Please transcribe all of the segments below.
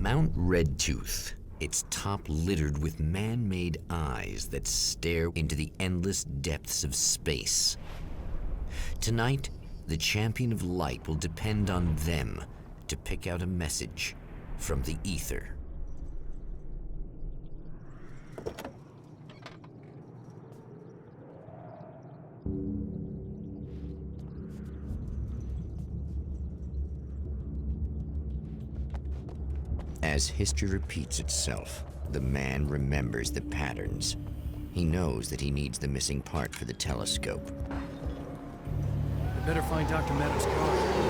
Mount Redtooth, its top littered with man-made eyes that stare into the endless depths of space. Tonight, the champion of light will depend on them to pick out a message from the ether. As history repeats itself, the man remembers the patterns. He knows that he needs the missing part for the telescope. I better find Dr. Meadows' car.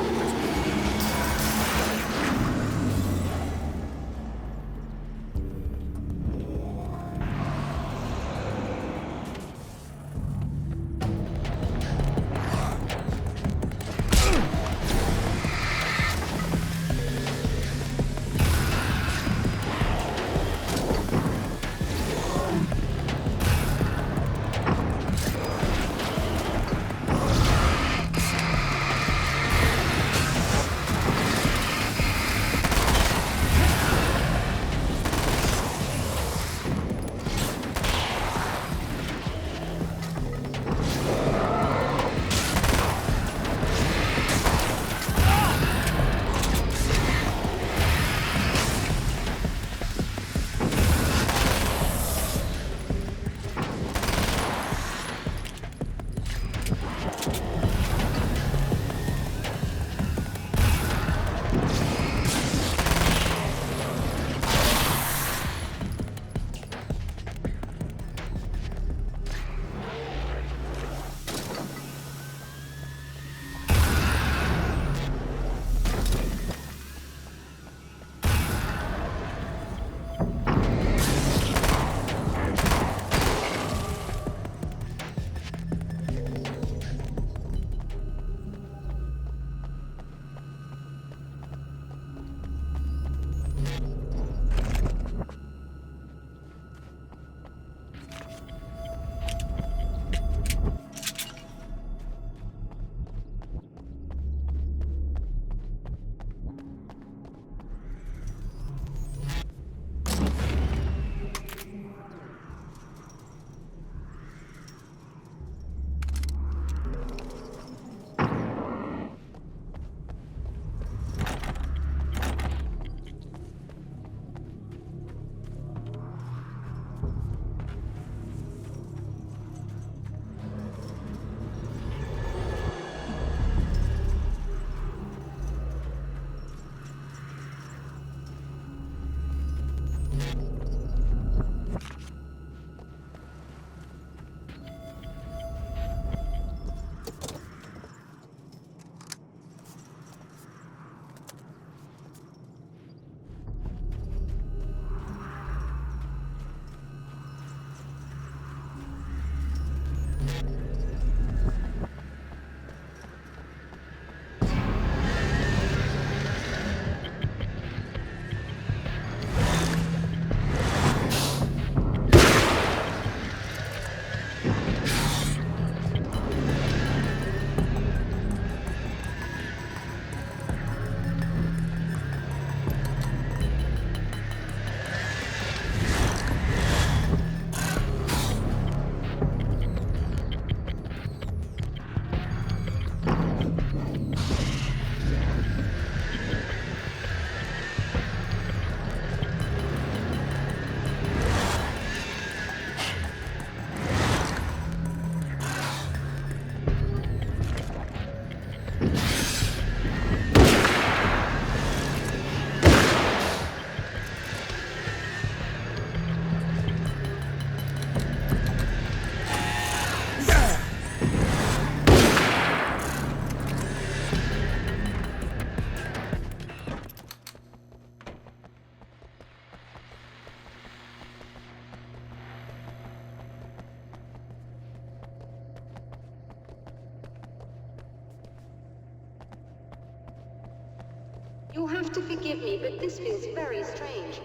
You'll have to forgive me, but this feels very strange.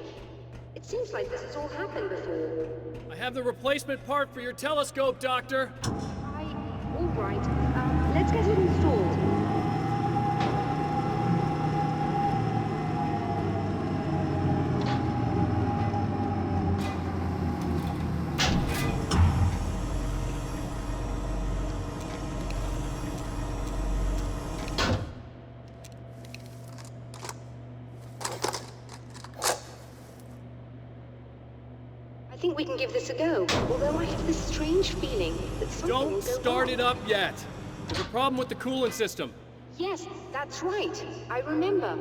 It seems like this has all happened before. I have the replacement part for your telescope, Doctor. All right. Let's get it installed. think we can give this a go, although I have this strange feeling that something will Don't go start wrong. it up yet. There's a problem with the coolant system. Yes, that's right. I remember.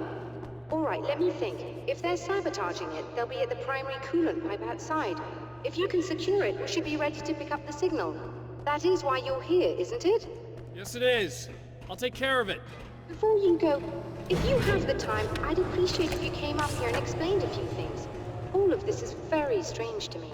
All right, let me think. If they're sabotaging it, they'll be at the primary coolant pipe outside. If you can secure it, we should be ready to pick up the signal. That is why you're here, isn't it? Yes, it is. I'll take care of it. Before you go, if you have the time, I'd appreciate if you came up here and explained a few things. All of this is very strange to me.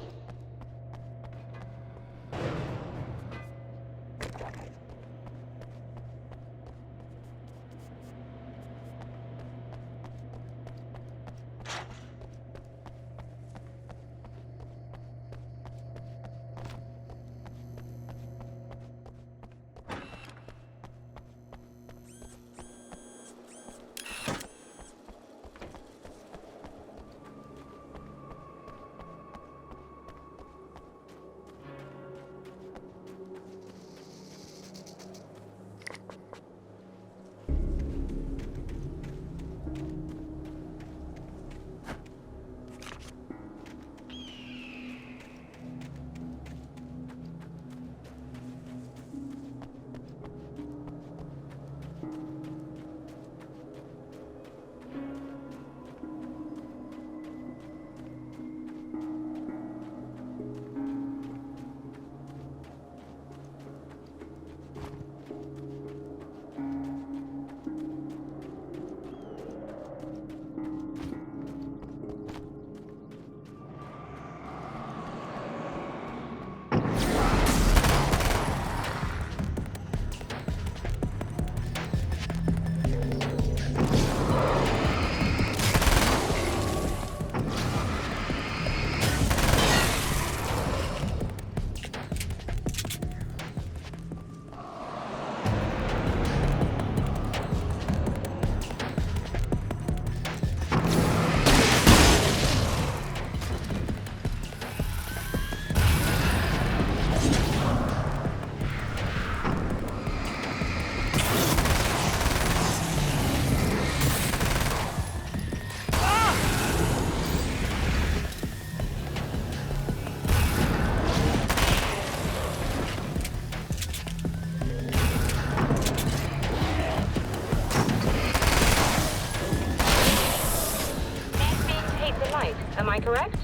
Am I correct?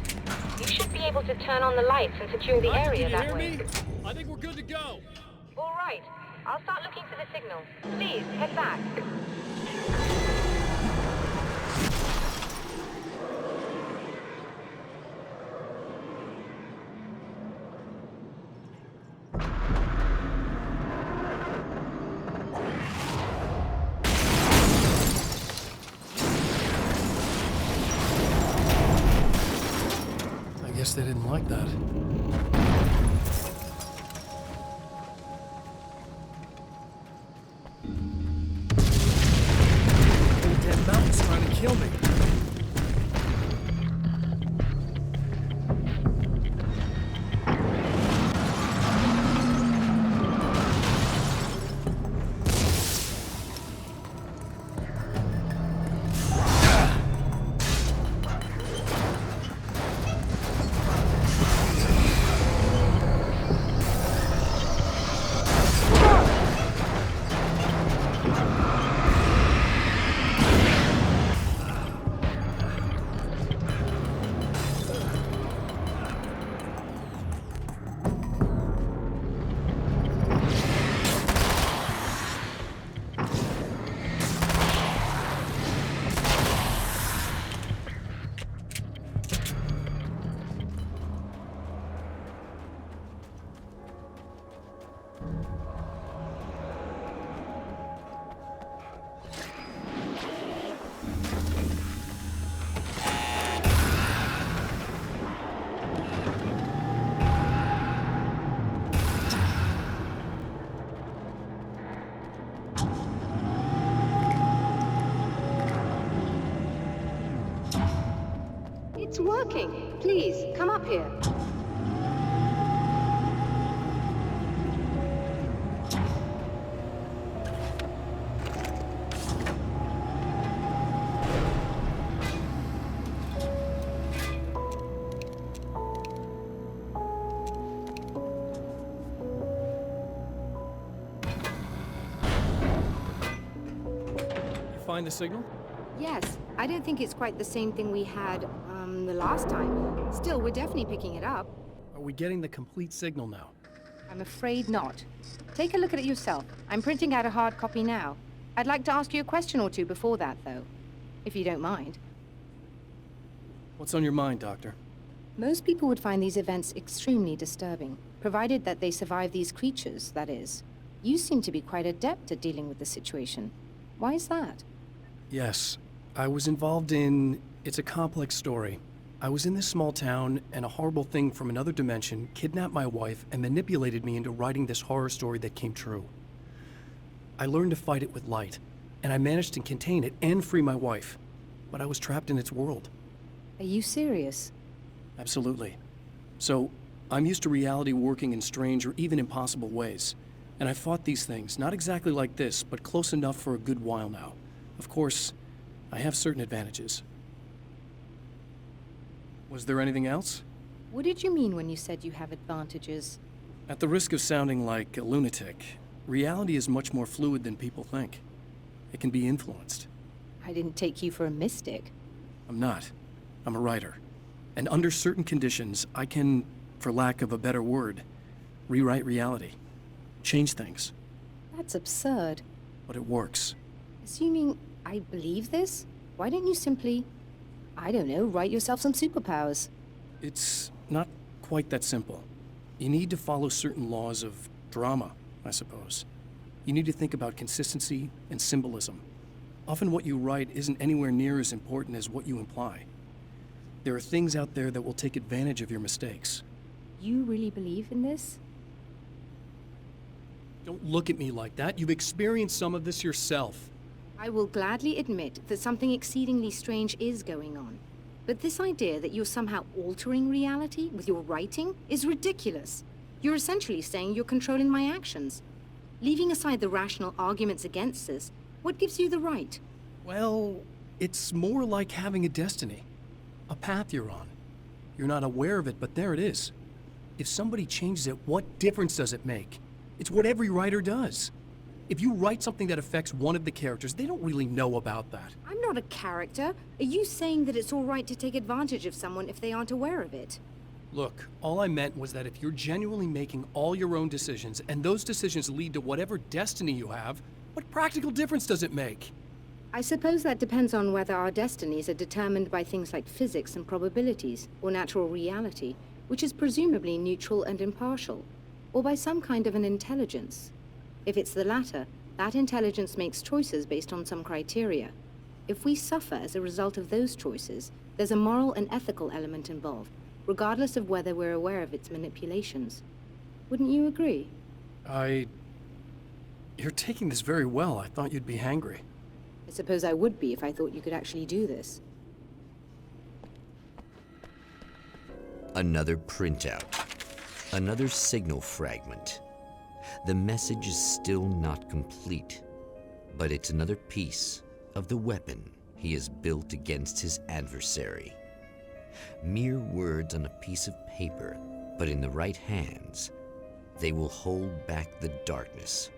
You should be able to turn on the lights and secure the Doctor, area can you that hear way. me? I think we're good to go. All right. I'll start looking for the signal. Please, head back. I guess they didn't like that. Old dead mountain's trying to kill me. It's working. Please, come up here. find the signal? Yes, I don't think it's quite the same thing we had, the last time. Still, we're definitely picking it up. Are we getting the complete signal now? I'm afraid not. Take a look at it yourself. I'm printing out a hard copy now. I'd like to ask you a question or two before that, though, if you don't mind. What's on your mind, Doctor? Most people would find these events extremely disturbing, provided that they survive these creatures, that is. You seem to be quite adept at dealing with the situation. Why is that? Yes, I was involved in... It's a complex story. I was in this small town, and a horrible thing from another dimension kidnapped my wife and manipulated me into writing this horror story that came true. I learned to fight it with light, and I managed to contain it and free my wife. But I was trapped in its world. Are you serious? Absolutely. So, I'm used to reality working in strange or even impossible ways. And I've fought these things, not exactly like this, but close enough for a good while now. Of course, I have certain advantages. Was there anything else? What did you mean when you said you have advantages? At the risk of sounding like a lunatic, reality is much more fluid than people think. It can be influenced. I didn't take you for a mystic. I'm not. I'm a writer. And under certain conditions, I can, for lack of a better word, rewrite reality. Change things. That's absurd. But it works. Assuming I believe this, why don't you simply, I don't know, write yourself some superpowers? It's not quite that simple. You need to follow certain laws of drama, I suppose. You need to think about consistency and symbolism. Often what you write isn't anywhere near as important as what you imply. There are things out there that will take advantage of your mistakes. You really believe in this? Don't look at me like that. You've experienced some of this yourself. I will gladly admit that something exceedingly strange is going on. But this idea that you're somehow altering reality with your writing is ridiculous. You're essentially saying you're controlling my actions. Leaving aside the rational arguments against this, what gives you the right? Well, it's more like having a destiny. A path you're on. You're not aware of it, but there it is. If somebody changes it, what difference does it make? It's what every writer does. If you write something that affects one of the characters, they don't really know about that. I'm not a character. Are you saying that it's all right to take advantage of someone if they aren't aware of it? Look, all I meant was that if you're genuinely making all your own decisions, and those decisions lead to whatever destiny you have, what practical difference does it make? I suppose that depends on whether our destinies are determined by things like physics and probabilities, or natural reality, which is presumably neutral and impartial, or by some kind of an intelligence. If it's the latter, that intelligence makes choices based on some criteria. If we suffer as a result of those choices, there's a moral and ethical element involved, regardless of whether we're aware of its manipulations. Wouldn't you agree? You're taking this very well. I thought you'd be hangry. I suppose I would be if I thought you could actually do this. Another printout. Another signal fragment. The message is still not complete, but it's another piece of the weapon he has built against his adversary. Mere words on a piece of paper, but in the right hands, they will hold back the darkness.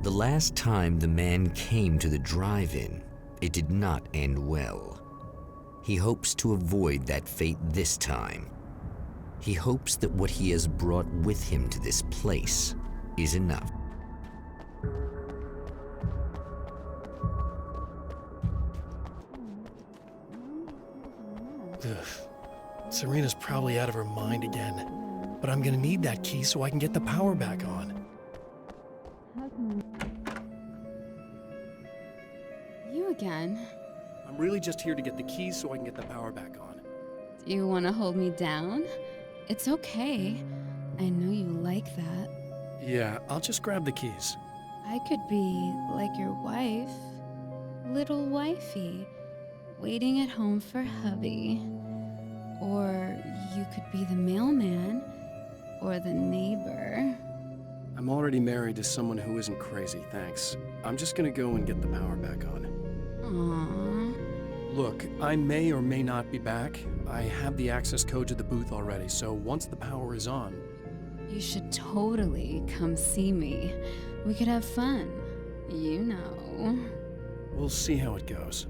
The last time the man came to the drive-in, it did not end well. He hopes to avoid that fate this time. He hopes that what he has brought with him to this place is enough. Ugh. Serena's probably out of her mind again. But I'm gonna need that key so I can get the power back on. You again? I'm really just here to get the keys so I can get the power back on. Do you want to hold me down? It's okay. I know you like that. Yeah, I'll just grab the keys. I could be like your wife. Little wifey. Waiting at home for hubby. Or you could be the mailman. Or the neighbor. I'm already married to someone who isn't crazy, thanks. I'm just gonna go and get the power back on. Aww. Look, I may or may not be back. I have the access code to the booth already, so once the power is on... You should totally come see me. We could have fun. You know. We'll see how it goes.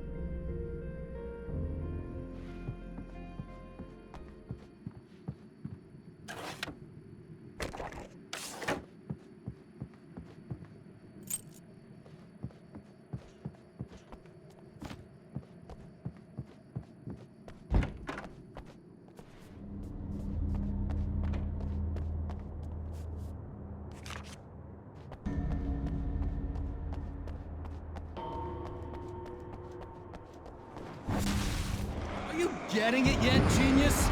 Are you getting it yet, genius?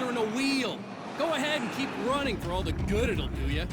In a wheel. Go ahead and keep running for all the good it'll do you.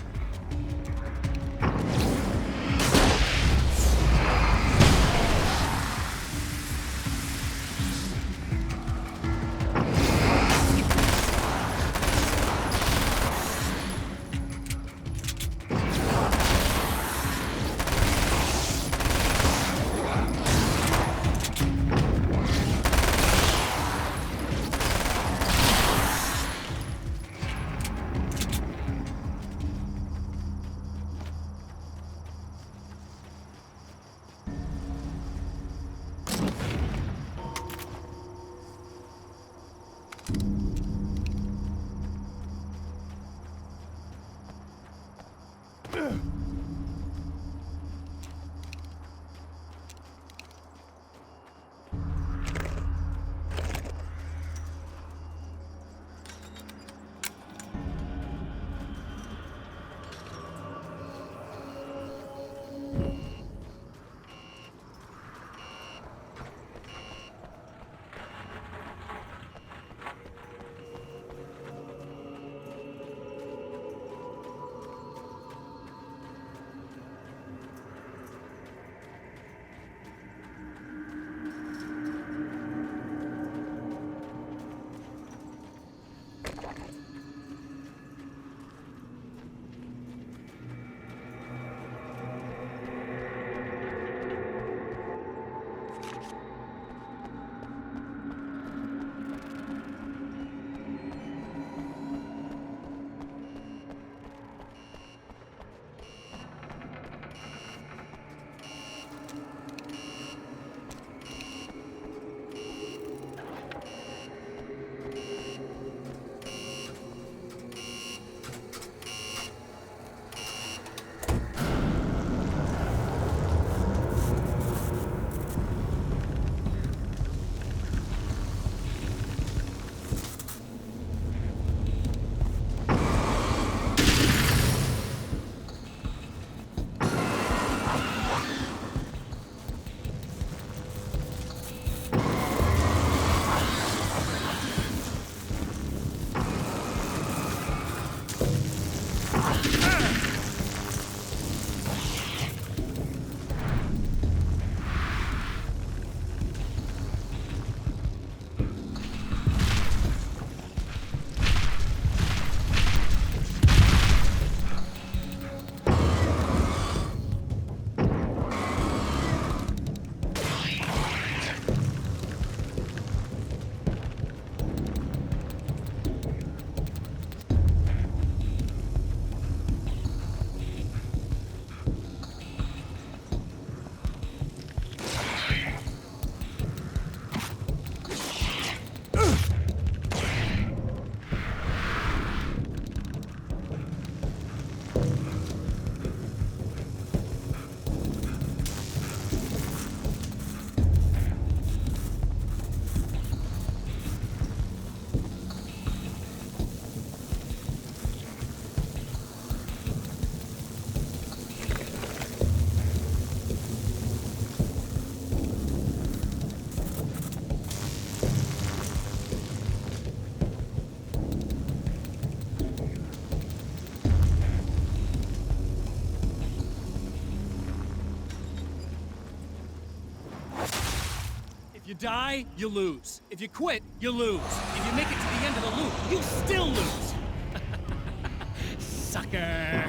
die, you lose. If you quit, you lose. If you make it to the end of the loop, you still lose. Sucker.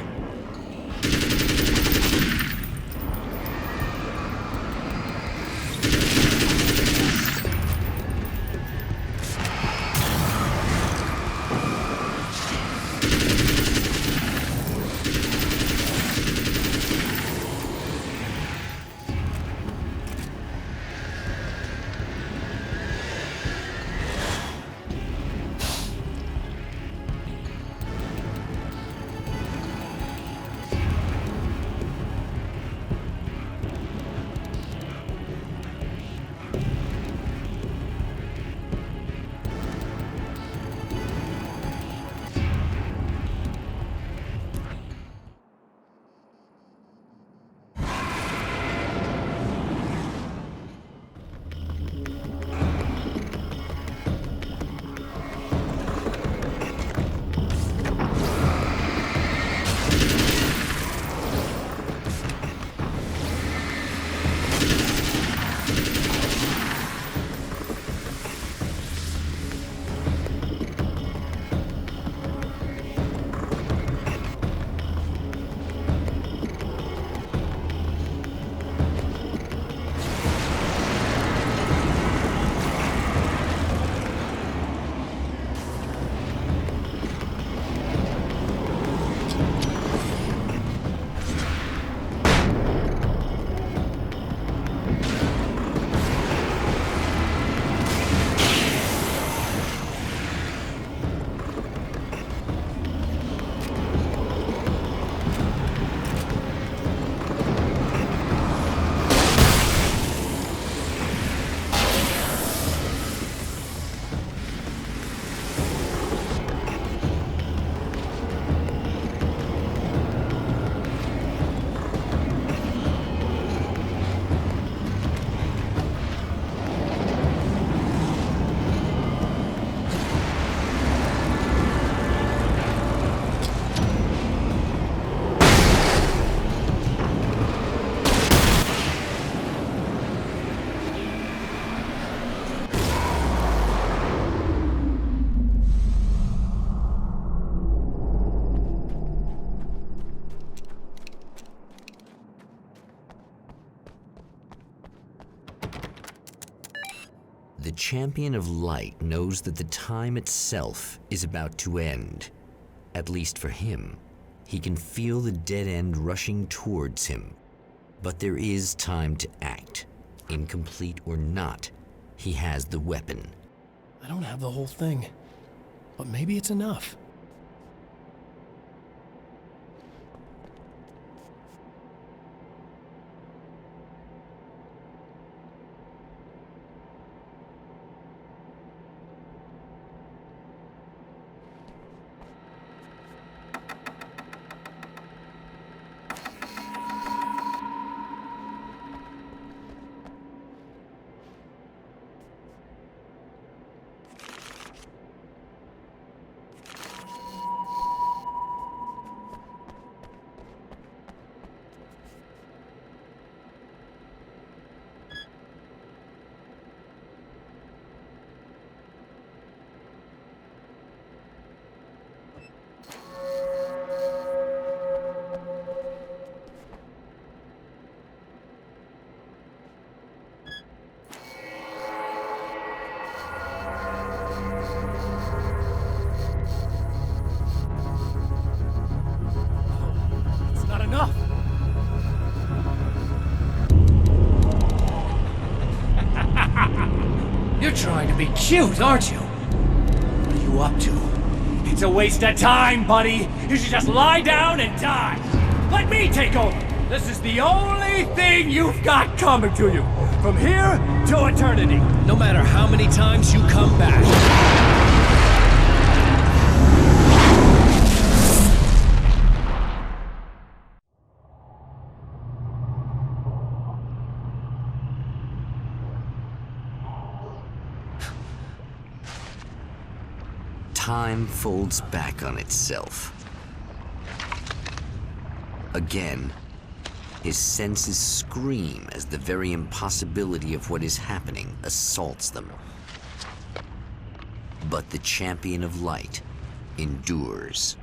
The champion of light knows that the time itself is about to end. At least for him. He can feel the dead end rushing towards him. But there is time to act. Incomplete or not, he has the weapon. I don't have the whole thing, but maybe it's enough. You're trying to be cute, aren't you? What are you up to? It's a waste of time, buddy. You should just lie down and die. Let me take over. This is the only thing you've got coming to you. From here to eternity. No matter how many times you come back. Time folds back on itself. Again His senses scream as the very impossibility of what is happening assaults them. But the champion of light endures.